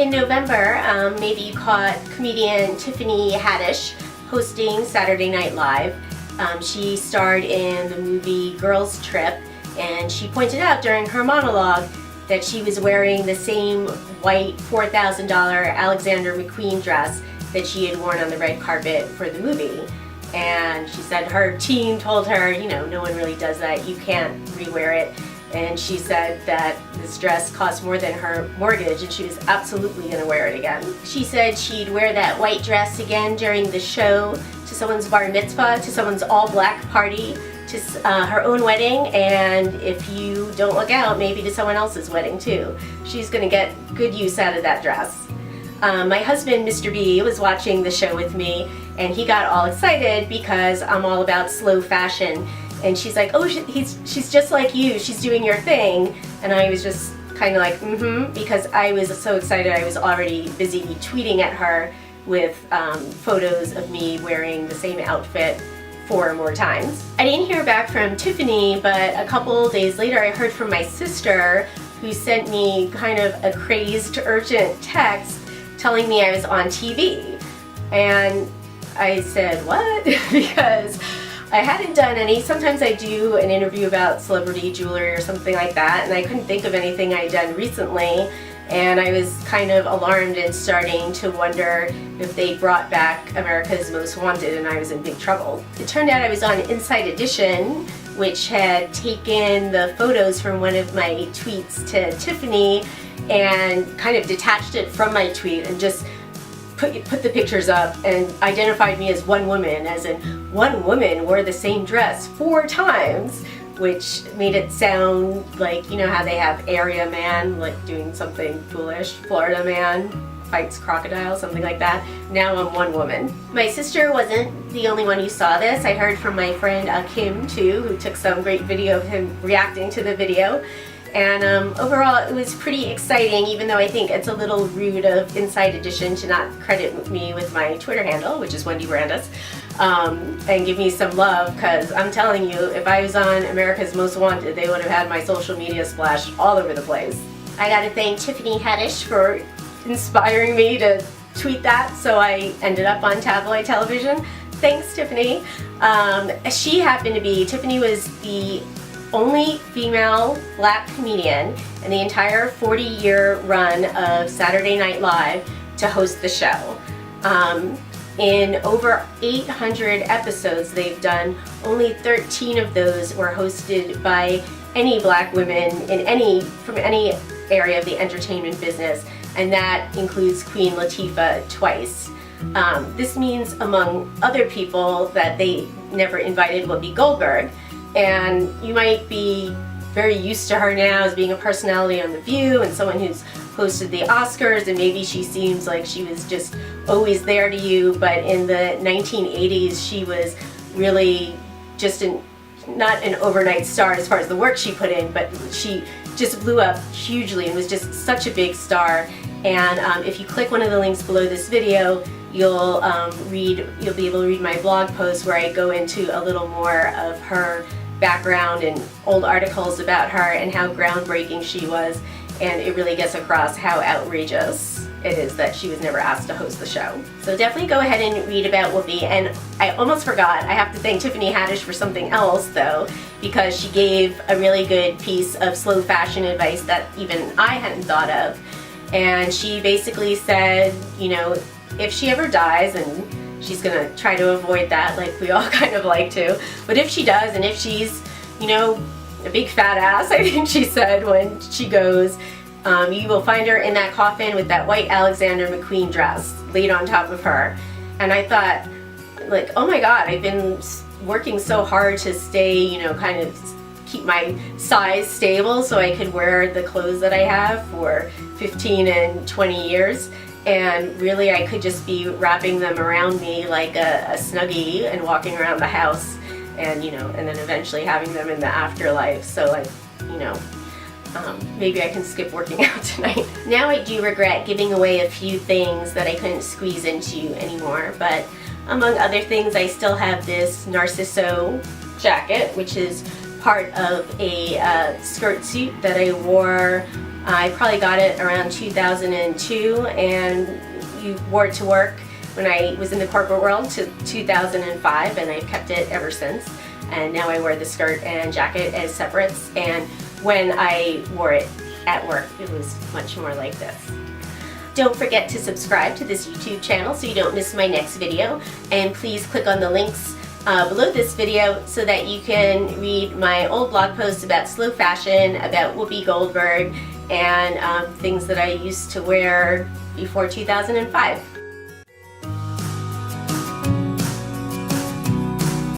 In November, maybe you caught comedian Tiffany Haddish hosting Saturday Night Live. She starred in the movie Girls Trip, and she pointed out during her monologue that she was wearing the same white $4,000 Alexander McQueen dress that she had worn on the red carpet for the movie. And she said her team told her, you know, no one really does that, you can't rewear it. And she said that this dress cost more than her mortgage and she was absolutely going to wear it again. She said she'd wear that white dress again during the show, to someone's bar mitzvah, to someone's all-black party, to her own wedding, and if you don't look out, maybe to someone else's wedding too. She's going to get good use out of that dress. My husband, Mr. B, was watching the show with me, and he got all excited because I'm all about slow fashion. And she's like, oh, she's just like you, she's doing your thing. And I was just kind of like, because I was so excited. I was already busy tweeting at her with photos of me wearing the same outfit 4 more times. I didn't hear back from Tiffany, but a couple days later I heard from my sister, who sent me kind of a crazed, urgent text telling me I was on TV. And I said, what? Because I hadn't done any. Sometimes I do an interview about celebrity jewelry or something like that, and I couldn't think of anything I'd done recently, and I was kind of alarmed and starting to wonder if they brought back America's Most Wanted and I was in big trouble. It turned out I was on Inside Edition, which had taken the photos from one of my tweets to Tiffany and kind of detached it from my tweet and just put the pictures up and identified me as one woman, as in one woman wore the same dress 4 times, which made it sound like, you know how they have Area Man, like doing something foolish, Florida Man fights crocodile, something like that. Now I'm one woman. My sister wasn't the only one who saw this. I heard from my friend Kim too, who took some great video of him reacting to the video. And overall it was pretty exciting, even though I think it's a little rude of Inside Edition to not credit me with my Twitter handle, which is wendybrandes, and give me some love, because I'm telling you, if I was on America's Most Wanted, they would have had my social media splash all over the place. I gotta thank Tiffany Haddish for inspiring me to tweet that, so I ended up on tabloid television. Thanks, Tiffany. Tiffany was the only female black comedian in the entire 40-year run of Saturday Night Live to host the show. In over 800 episodes they've done, only 13 of those were hosted by any black women from any area of the entertainment business, and that includes Queen Latifah twice. This means, among other people, that they never invited Whoopi Goldberg. And you might be very used to her now as being a personality on The View and someone who's hosted the Oscars, and maybe she seems like she was just always there to you, but in the 1980s she was really just not an overnight star as far as the work she put in, but she just blew up hugely and was just such a big star. And if you click one of the links below this video, you'll be able to read my blog post where I go into a little more of her background and old articles about her and how groundbreaking she was, and it really gets across how outrageous it is that she was never asked to host the show. So definitely go ahead and read about Whoopi. And I almost forgot, I have to thank Tiffany Haddish for something else though, because she gave a really good piece of slow fashion advice that even I hadn't thought of. And she basically said, you know, if she ever dies, and she's gonna try to avoid that like we all kind of like to, but if she does, and if she's, you know, a big fat ass, I think she said when she goes, you will find her in that coffin with that white Alexander McQueen dress laid on top of her. And I thought, like, oh my god, I've been working so hard to stay, you know, kind of keep my size stable so I could wear the clothes that I have for 15 and 20 years. And really I could just be wrapping them around me like a Snuggie and walking around the house, and you know, and then eventually having them in the afterlife. So like, you know, maybe I can skip working out tonight. Now I do regret giving away a few things that I couldn't squeeze into anymore, but among other things I still have this Narciso jacket, which is part of a skirt suit that I wore. I probably got it around 2002, and you wore it to work when I was in the corporate world to 2005, and I've kept it ever since. And now I wear the skirt and jacket as separates, and when I wore it at work, it was much more like this. Don't forget to subscribe to this YouTube channel so you don't miss my next video, and please click on the links below this video so that you can read my old blog posts about slow fashion, about Whoopi Goldberg, and things that I used to wear before 2005.